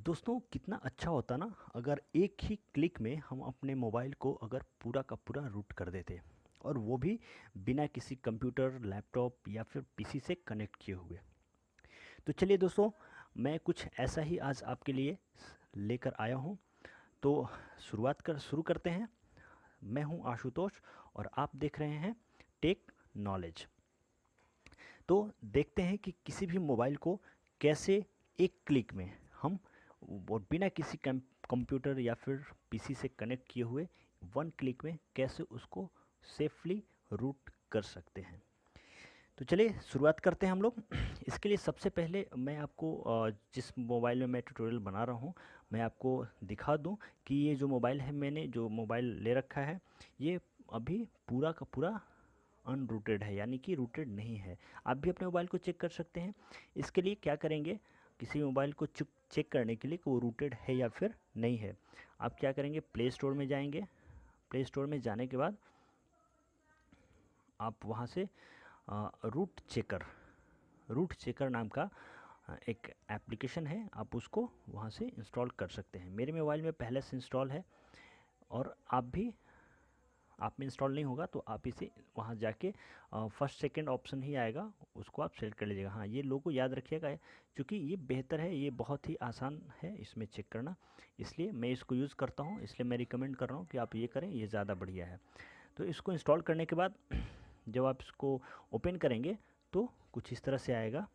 दोस्तों कितना अच्छा होता ना अगर एक ही क्लिक में हम अपने मोबाइल को अगर पूरा का पूरा रूट कर देते और वो भी बिना किसी कंप्यूटर लैपटॉप या फिर पीसी से कनेक्ट किए हुए। तो चलिए दोस्तों, मैं कुछ ऐसा ही आज आपके लिए लेकर आया हूँ। तो शुरू करते हैं। मैं हूँ आशुतोष और आप देख रहे हैं टेक नॉलेज। तो देखते हैं कि किसी भी मोबाइल को कैसे एक क्लिक में हम और बिना किसी कंप्यूटर या फिर पीसी से कनेक्ट किए हुए वन क्लिक में कैसे उसको सेफली रूट कर सकते हैं। तो चलिए शुरुआत करते हैं हम लोग। इसके लिए सबसे पहले मैं आपको जिस मोबाइल में मैं ट्यूटोरियल बना रहा हूँ, मैं आपको दिखा दूँ कि ये जो मोबाइल है, मैंने जो मोबाइल ले रखा है, ये अभी पूरा का पूरा अनरूटेड है, यानी कि रूटेड नहीं है। आप भी अपने मोबाइल को चेक कर सकते हैं। इसके लिए क्या करेंगे, किसी मोबाइल को चेक करने के लिए कि वो रूटेड है या फिर नहीं है, आप क्या करेंगे, प्ले स्टोर में जाएंगे। प्ले स्टोर में जाने के बाद आप वहाँ से रूट चेकर नाम का एक एप्लीकेशन है, आप उसको वहाँ से इंस्टॉल कर सकते हैं। मेरे मोबाइल में पहले से इंस्टॉल है और आप में इंस्टॉल नहीं होगा तो आप इसे वहाँ जाके फर्स्ट सेकंड ऑप्शन ही आएगा, उसको आप सेलेक्ट कर लीजिएगा। हाँ, ये लोगो याद रखिएगा क्योंकि ये बेहतर है, ये बहुत ही आसान है इसमें चेक करना, इसलिए मैं इसको यूज़ करता हूँ, इसलिए मैं रिकमेंड कर रहा हूँ कि आप ये करें, ये ज़्यादा बढ़िया है। तो इसको इंस्टॉल करने के बाद जब आप इसको ओपन करेंगे तो कुछ इस तरह से आएगा।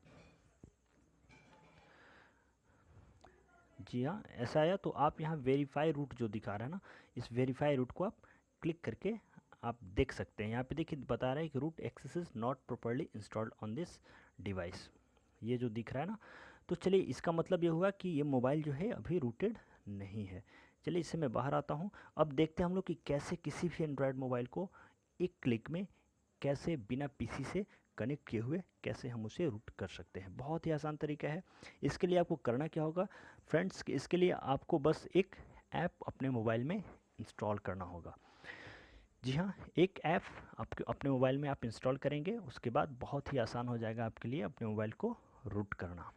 जी हाँ, ऐसा आया तो आप यहाँ वेरीफाई रूट जो दिखा रहा है ना, इस वेरीफाई रूट को आप क्लिक करके आप देख सकते हैं। यहाँ पे देखिए बता रहा है कि root access is not properly installed on this device, ये जो दिख रहा है ना। तो चलिए, इसका मतलब ये हुआ कि ये मोबाइल जो है अभी रूटेड नहीं है। चलिए, इससे मैं बाहर आता हूँ। अब देखते हैं हम लोग कि कैसे किसी भी एंड्रॉयड मोबाइल को एक क्लिक में कैसे बिना पीसी से कनेक्ट किए हुए कैसे हम उसे रूट कर सकते हैं। बहुत ही आसान तरीका है। इसके लिए आपको करना क्या होगा फ्रेंड्स, इसके लिए आपको बस एक ऐप अपने मोबाइल में इंस्टॉल करना होगा। जी हाँ, एक ऐप आपके अपने मोबाइल में आप इंस्टॉल करेंगे, उसके बाद बहुत ही आसान हो जाएगा आपके लिए अपने मोबाइल को रूट करना।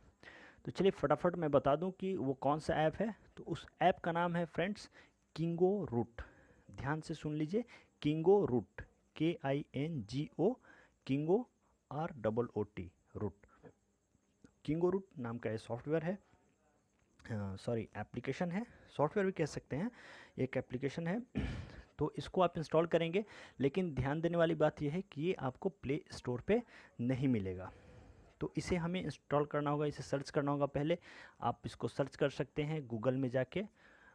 तो चलिए फटाफट मैं बता दूं कि वो कौन सा ऐप है। तो उस ऐप का नाम है फ्रेंड्स किंगो रूट। ध्यान से सुन लीजिए, किंगो root, KINGO, किंगो ROOT, root. किंगो root नाम का ये सॉफ्टवेयर है, सॉरी एप्लीकेशन है, सॉफ्टवेयर भी कह सकते हैं, एक एप्लीकेशन है। तो इसको आप इंस्टॉल करेंगे, लेकिन ध्यान देने वाली बात यह है कि ये आपको प्ले स्टोर पे नहीं मिलेगा। तो इसे हमें इंस्टॉल करना होगा, इसे सर्च करना होगा। पहले आप इसको सर्च कर सकते हैं गूगल में जाके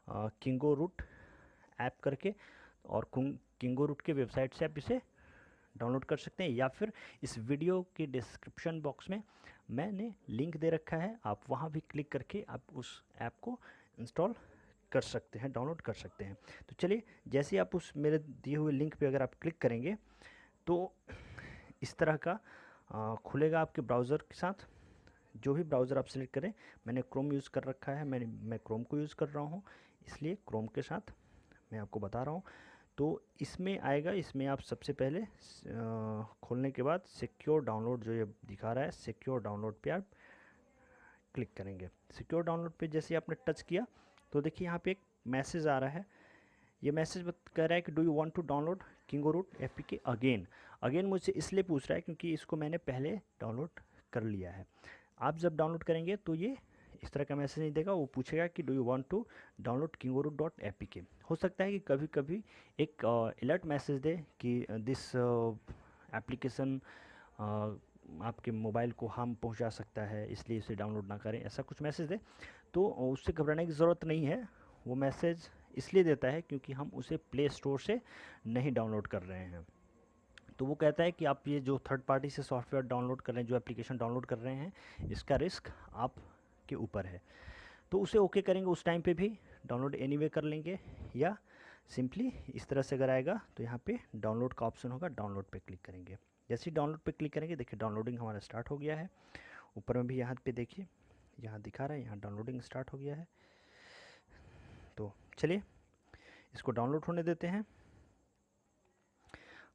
किंगो रूट ऐप करके, और किंगो रूट के वेबसाइट से आप इसे डाउनलोड कर सकते हैं, या फिर इस वीडियो के डिस्क्रिप्शन बॉक्स में मैंने लिंक दे रखा है, आप वहाँ भी क्लिक करके आप उस ऐप को इंस्टॉल कर सकते हैं, डाउनलोड कर सकते हैं। तो चलिए, जैसे ही आप उस मेरे दिए हुए लिंक पे अगर आप क्लिक करेंगे तो इस तरह का खुलेगा आपके ब्राउज़र के साथ। जो भी ब्राउज़र आप सेलेक्ट करें, मैंने क्रोम यूज़ कर रखा है, मैं क्रोम को यूज़ कर रहा हूँ, इसलिए क्रोम के साथ मैं आपको बता रहा हूँ। तो इसमें आएगा, इसमें आप सबसे पहले खोलने के बाद सिक्योर डाउनलोड जो ये दिखा रहा है, सिक्योर डाउनलोड पे आप क्लिक करेंगे। सिक्योर डाउनलोड पे जैसे आपने टच किया तो देखिए यहाँ पे एक मैसेज आ रहा है। ये मैसेज कह रहा है कि do you want to download Kingo root APK again. Again मुझसे इसलिए पूछ रहा है क्योंकि इसको मैंने पहले डाउनलोड कर लिया है। आप जब डाउनलोड करेंगे तो ये इस तरह का मैसेज नहीं देगा, वो पूछेगा कि do you want to download kingoru.apk। हो सकता है कि कभी कभी एक अलर्ट मैसेज दे कि दिस एप्लीकेशन आपके मोबाइल को हार्म पहुंचा सकता है, इसलिए इसे डाउनलोड ना करें, ऐसा कुछ मैसेज दे। तो उससे घबराने की ज़रूरत नहीं है। वो मैसेज इसलिए देता है क्योंकि हम उसे प्ले स्टोर से नहीं डाउनलोड कर रहे हैं। तो वो कहता है कि आप ये जो थर्ड पार्टी से सॉफ्टवेयर डाउनलोड कर रहे हैं, जो एप्लीकेशन डाउनलोड कर रहे हैं, इसका रिस्क आपके ऊपर है। तो उसे ओके करेंगे, उस टाइम पे भी डाउनलोड एनीवे कर लेंगे, या सिंपली इस तरह से अगर आएगा तो यहाँ पे डाउनलोड का ऑप्शन होगा, डाउनलोड पे क्लिक करेंगे। जैसे ही डाउनलोड पे क्लिक करेंगे, देखिए डाउनलोडिंग हमारा स्टार्ट हो गया है। ऊपर में भी यहाँ पे देखिए, यहाँ दिखा रहा है, यहाँ डाउनलोडिंग स्टार्ट हो गया है। तो चलिए इसको डाउनलोड होने देते हैं।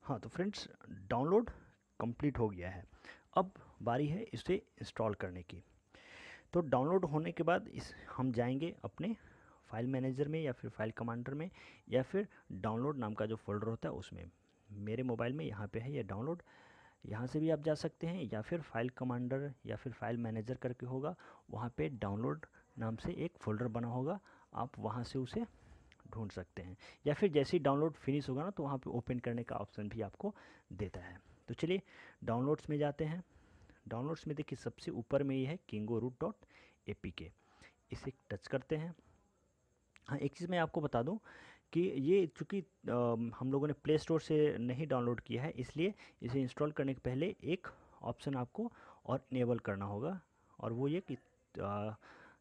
हाँ, तो फ्रेंड्स डाउनलोड कंप्लीट हो गया है। अब बारी है इसे इंस्टॉल करने की। तो डाउनलोड होने के बाद इस हम जाएंगे अपने फाइल मैनेजर में या फिर फाइल कमांडर में या फिर डाउनलोड नाम का जो फोल्डर होता है उसमें। मेरे मोबाइल में यहाँ पे है ये डाउनलोड, यहाँ से भी आप जा सकते हैं या फिर फाइल कमांडर या फिर फाइल मैनेजर करके होगा, वहाँ पे डाउनलोड नाम से एक फ़ोल्डर बना होगा, आप वहाँ से उसे ढूंढ सकते हैं। या फिर जैसे ही डाउनलोड फिनिश होगा ना तो वहाँ पे ओपन करने का ऑप्शन भी आपको देता है। तो चलिए डाउनलोड्स में जाते हैं। डाउनलोड्स में देखिए सबसे ऊपर में ये है kingo-root.apk, इसे टच करते हैं। हाँ, एक चीज़ मैं आपको बता दूं कि ये चूँकि हम लोगों ने प्ले स्टोर से नहीं डाउनलोड किया है, इसलिए इसे इंस्टॉल करने के पहले एक ऑप्शन आपको और इनेबल करना होगा, और वो ये कि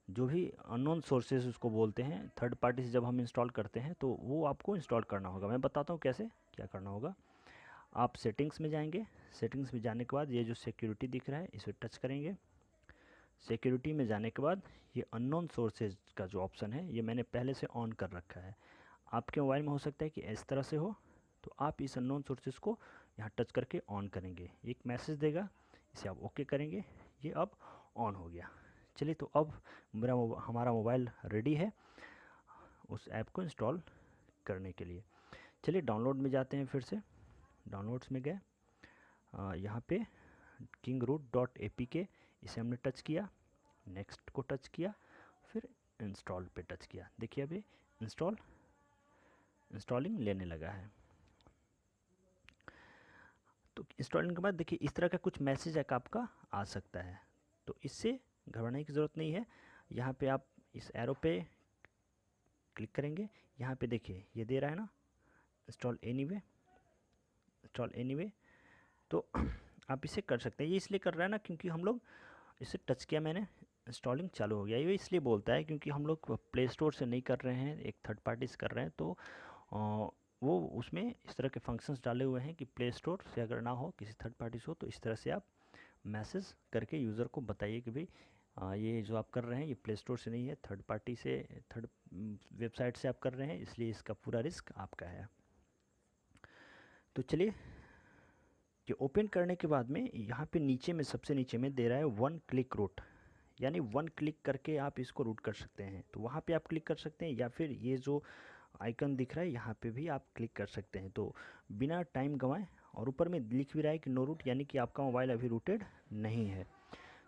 जो भी अननोन सोर्सेज उसको बोलते हैं, थर्ड पार्टी से जब हम इंस्टॉल करते हैं तो वो आपको इंस्टॉल करना होगा। मैं बताता हूँ कैसे क्या करना होगा। आप सेटिंग्स में जाएंगे, सेटिंग्स में जाने के बाद ये जो सिक्योरिटी दिख रहा है इसे टच करेंगे। सिक्योरिटी में जाने के बाद ये अननोन सोर्सेज का जो ऑप्शन है ये मैंने पहले से ऑन कर रखा है। आपके मोबाइल में हो सकता है कि इस तरह से हो, तो आप इस अननोन सोर्सेज को यहाँ टच करके ऑन करेंगे, एक मैसेज देगा, इसे आप ओके करेंगे, ये अब ऑन हो गया। चलिए तो अब हमारा मोबाइल रेडी है उस ऐप को इंस्टॉल करने के लिए। चलिए डाउनलोड में जाते हैं, फिर से डाउनलोड्स में गए, यहाँ पे kingroot.apk इसे हमने टच किया, नेक्स्ट को टच किया, फिर इंस्टॉल पे टच किया। देखिए अभी इंस्टॉलिंग लेने लगा है। तो इंस्टॉलिंग के बाद देखिए इस तरह का कुछ मैसेज एक आपका आ सकता है, तो इससे घबराने की ज़रूरत नहीं है। यहाँ पे आप इस एरो पे क्लिक करेंगे, यहाँ पे देखिए ये दे रहा है ना इंस्टॉल एनीवे, तो आप इसे कर सकते हैं। ये इसलिए कर रहा है ना क्योंकि हम लोग इसे टच किया, मैंने इंस्टॉलिंग चालू हो गया। ये इसलिए बोलता है क्योंकि हम लोग प्ले स्टोर से नहीं कर रहे हैं, एक थर्ड पार्टी से कर रहे हैं, तो वो उसमें इस तरह के फंक्शंस डाले हुए हैं कि प्ले स्टोर से अगर ना हो, किसी थर्ड पार्टी से हो, तो इस तरह से आप मैसेज करके यूज़र को बताइए कि भाई ये जो आप कर रहे हैं ये प्ले स्टोर से नहीं है, थर्ड पार्टी से, थर्ड वेबसाइट से आप कर रहे हैं, इसलिए इसका पूरा रिस्क आपका है। तो चलिए कि ओपन करने के बाद में यहाँ पे नीचे में सबसे नीचे में दे रहा है 1 क्लिक रूट, यानी 1 क्लिक करके आप इसको रूट कर सकते हैं। तो वहाँ पे आप क्लिक कर सकते हैं या फिर ये जो आइकन दिख रहा है यहाँ पे भी आप क्लिक कर सकते हैं। तो बिना टाइम गंवाए, और ऊपर में लिख भी रहा है कि नो रूट, यानी कि आपका मोबाइल अभी रूटेड नहीं है।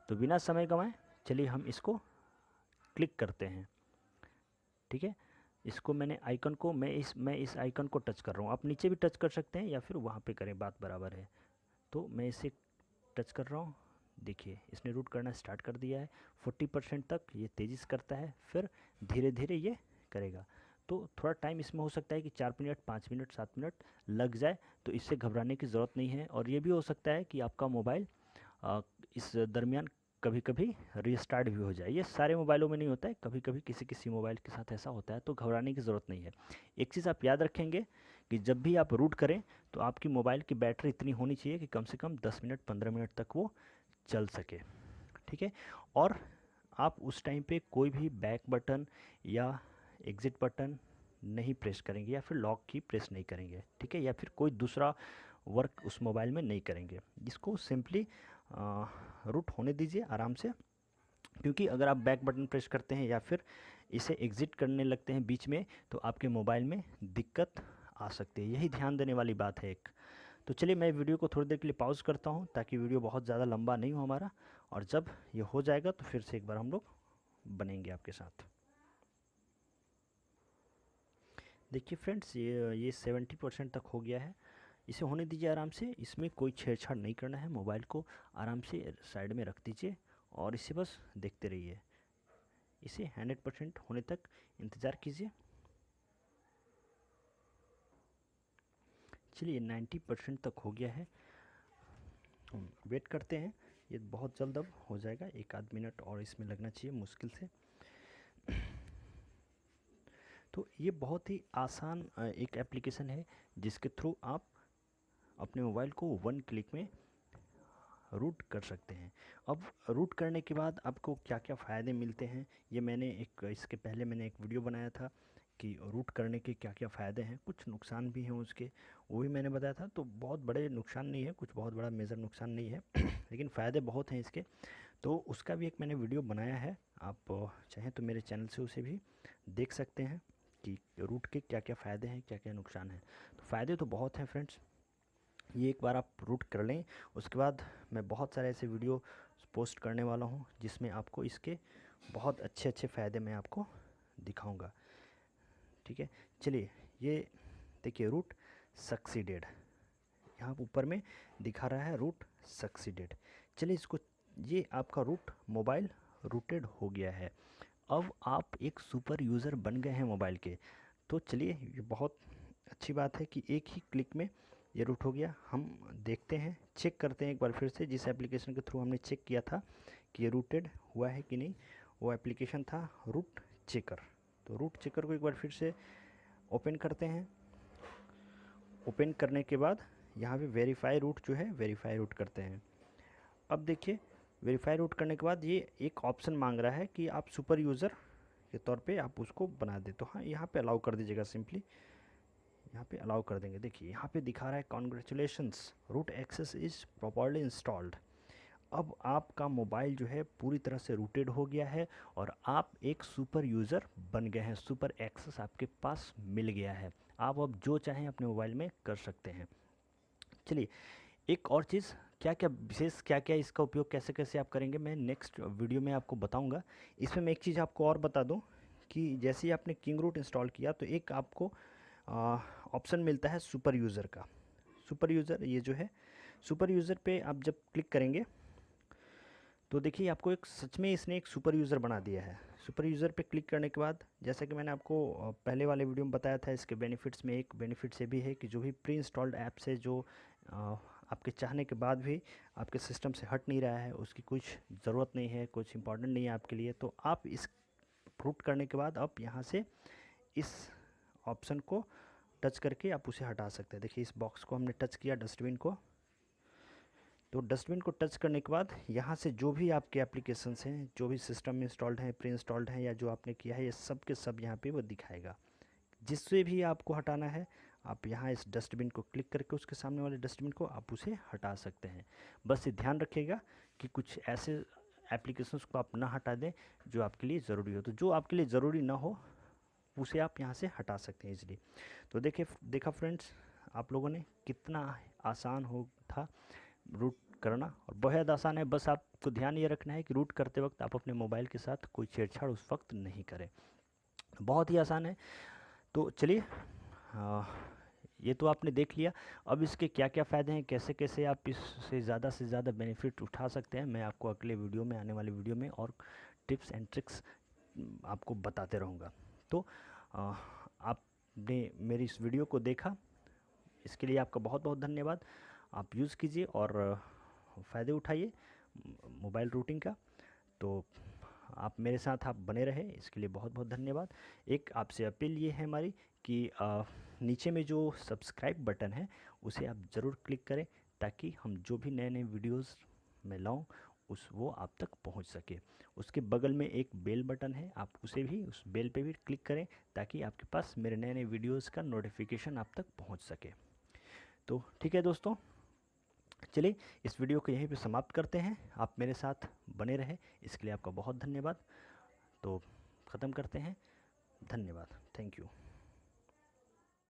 तो बिना समय गंवाए चलिए हम इसको क्लिक करते हैं। ठीक है, इसको मैंने आइकन को मैं इस आइकन को टच कर रहा हूँ, आप नीचे भी टच कर सकते हैं या फिर वहाँ पे करें, बात बराबर है। तो मैं इसे टच कर रहा हूँ, देखिए इसने रूट करना स्टार्ट कर दिया है। 40% तक ये तेज़ी से करता है, फिर धीरे धीरे ये करेगा। तो थोड़ा टाइम इसमें हो सकता है कि 4 मिनट, 5 मिनट, 7 मिनट लग जाए, तो इससे घबराने की ज़रूरत नहीं है। और ये भी हो सकता है कि आपका मोबाइल इस दरमियान कभी कभी रीस्टार्ट भी हो जाए। ये सारे मोबाइलों में नहीं होता है, कभी कभी किसी किसी मोबाइल के साथ ऐसा होता है, तो घबराने की ज़रूरत नहीं है। एक चीज़ आप याद रखेंगे कि जब भी आप रूट करें तो आपकी मोबाइल की बैटरी इतनी होनी चाहिए कि कम से कम 10 मिनट 15 मिनट तक वो चल सके। ठीक है, और आप उस टाइम पे कोई भी बैक बटन या एग्ज़िट बटन नहीं प्रेस करेंगे या फिर लॉक की प्रेस नहीं करेंगे। ठीक है, या फिर कोई दूसरा वर्क उस मोबाइल में नहीं करेंगे। इसको सिंपली रूट होने दीजिए आराम से, क्योंकि अगर आप बैक बटन प्रेस करते हैं या फिर इसे एग्ज़िट करने लगते हैं बीच में, तो आपके मोबाइल में दिक्कत आ सकती है। यही ध्यान देने वाली बात है एक। तो चलिए मैं वीडियो को थोड़ी देर के लिए पॉज करता हूँ ताकि वीडियो बहुत ज़्यादा लंबा नहीं हो हमारा, और जब ये हो जाएगा तो फिर से एक बार हम लोग बनेंगे आपके साथ। देखिए फ्रेंड्स, ये 70% तक हो गया है। इसे होने दीजिए आराम से, इसमें कोई छेड़छाड़ नहीं करना है, मोबाइल को आराम से साइड में रख दीजिए और इसे बस देखते रहिए। इसे 100% होने तक इंतज़ार कीजिए। चलिए 90% तक हो गया है, हम वेट करते हैं। ये बहुत जल्द अब हो जाएगा, 1 आध मिनट और इसमें लगना चाहिए मुश्किल से। तो ये बहुत ही आसान एक एप्लीकेशन है जिसके थ्रू आप अपने मोबाइल को 1 क्लिक में रूट कर सकते हैं। अब रूट करने के बाद आपको क्या क्या फ़ायदे मिलते हैं, ये मैंने इसके पहले मैंने एक वीडियो बनाया था कि रूट करने के क्या क्या फ़ायदे हैं। कुछ नुकसान भी हैं उसके, वो भी मैंने बताया था। तो बहुत बड़े नुकसान नहीं है, कुछ बहुत बड़ा मेजर नुकसान नहीं है लेकिन फ़ायदे बहुत हैं इसके। तो उसका भी एक मैंने वीडियो बनाया है, आप चाहें तो मेरे चैनल से उसे भी देख सकते हैं कि रूट के क्या क्या फ़ायदे हैं, क्या क्या नुकसान हैं। तो फ़ायदे तो बहुत हैं फ्रेंड्स, ये एक बार आप रूट कर लें, उसके बाद मैं बहुत सारे ऐसे वीडियो पोस्ट करने वाला हूँ जिसमें आपको इसके बहुत अच्छे अच्छे फ़ायदे मैं आपको दिखाऊंगा। ठीक है, चलिए ये देखिए रूट सक्सीडेड, यहाँ ऊपर में दिखा रहा है रूट सक्सीडेड। चलिए इसको, ये आपका रूट मोबाइल रूटेड हो गया है। अब आप एक सुपर यूज़र बन गए हैं मोबाइल के। तो चलिए ये बहुत अच्छी बात है कि एक ही क्लिक में ये रूट हो गया। हम देखते हैं, चेक करते हैं एक बार फिर से, जिस एप्लीकेशन के थ्रू हमने चेक किया था कि ये रूटेड हुआ है कि नहीं, वो एप्लीकेशन था रूट चेकर। तो रूट चेकर को एक बार फिर से ओपन करते हैं। ओपन करने के बाद यहाँ पे वेरीफाई रूट जो है, वेरीफाई रूट करते हैं। अब देखिए वेरीफाई रूट करने के बाद ये एक ऑप्शन मांग रहा है कि आप सुपर यूज़र के तौर पे आप उसको बना दे। तो हाँ, यहाँ पे अलाउ कर दीजिएगा, सिंपली यहाँ पे अलाउ कर देंगे। देखिए यहाँ पे दिखा रहा है congratulations, root access is properly installed. अब आपका मोबाइल जो है पूरी तरह से रूटेड हो गया है और आप एक सुपर यूज़र बन गए हैं, सुपर एक्सेस आपके पास मिल गया है। आप अब जो चाहें अपने मोबाइल में कर सकते हैं। चलिए एक और चीज़, क्या क्या विशेष, क्या क्या इसका उपयोग कैसे कैसे आप करेंगे, मैं नेक्स्ट वीडियो में आपको बताऊंगा। इसमें मैं एक चीज़ आपको और बता दूं कि जैसे ही आपने किंग रूट इंस्टॉल किया तो एक आपको ऑप्शन मिलता है सुपर यूज़र का। सुपर यूज़र ये जो है, सुपर यूज़र पे आप जब क्लिक करेंगे तो देखिए आपको एक सच में इसने एक सुपर यूज़र बना दिया है। सुपर यूज़र पे क्लिक करने के बाद, जैसा कि मैंने आपको पहले वाले वीडियो में बताया था, इसके बेनिफिट्स में एक बेनिफिट्स ये भी है कि जो भी प्री इंस्टॉल्ड ऐप्स है जो आपके चाहने के बाद भी आपके सिस्टम से हट नहीं रहा है, उसकी कुछ ज़रूरत नहीं है, कुछ इंपॉर्टेंट नहीं है आपके लिए, तो आप इस रूट करने के बाद आप यहाँ से इस ऑप्शन को टच करके आप उसे हटा सकते हैं। देखिए इस बॉक्स को हमने टच किया, डस्टबिन को, तो डस्टबिन को टच करने के बाद यहाँ से जो भी आपके एप्लीकेशंस हैं, जो भी सिस्टम में इंस्टॉल्ड हैं, प्री इंस्टॉल्ड हैं, या जो आपने किया है, ये सब के सब यहाँ पे वो दिखाएगा। जिससे भी आपको हटाना है आप यहाँ इस डस्टबिन को क्लिक करके उसके सामने वाले डस्टबिन को आप उसे हटा सकते हैं। बस ये ध्यान रखिएगा कि कुछ ऐसे एप्लीकेशंस को आप ना हटा दें जो आपके लिए ज़रूरी हो। तो जो आपके लिए ज़रूरी ना हो उसे आप यहाँ से हटा सकते हैं इजीली। तो देखा फ्रेंड्स, आप लोगों ने कितना आसान हो था रूट करना, और बेहद आसान है। बस आपको ध्यान ये रखना है कि रूट करते वक्त आप अपने मोबाइल के साथ कोई छेड़छाड़ उस वक्त नहीं करें। बहुत ही आसान है। तो चलिए ये तो आपने देख लिया। अब इसके क्या क्या फ़ायदे हैं, कैसे कैसे आप इससे ज़्यादा से ज़्यादा बेनिफिट उठा सकते हैं, मैं आपको अगले वीडियो में, आने वाले वीडियो में और टिप्स एंड ट्रिक्स आपको बताते रहूँगा। तो आपने मेरी इस वीडियो को देखा, इसके लिए आपका बहुत बहुत धन्यवाद। आप यूज़ कीजिए और फ़ायदे उठाइए मोबाइल रूटिंग का। तो आप मेरे साथ आप बने रहे, इसके लिए बहुत बहुत धन्यवाद। एक आपसे अपील ये है हमारी कि नीचे में जो सब्सक्राइब बटन है उसे आप ज़रूर क्लिक करें, ताकि हम जो भी नए नए वीडियोस में लाऊं वो आप तक पहुंच सके। उसके बगल में एक बेल बटन है, आप उसे भी, उस बेल पे भी क्लिक करें, ताकि आपके पास मेरे नए नए वीडियोज़ का नोटिफिकेशन आप तक पहुँच सके। तो ठीक है दोस्तों, चलिए इस वीडियो को यहीं पे समाप्त करते हैं। आप मेरे साथ बने रहे, इसके लिए आपका बहुत धन्यवाद। तो ख़त्म करते हैं, धन्यवाद, थैंक यू।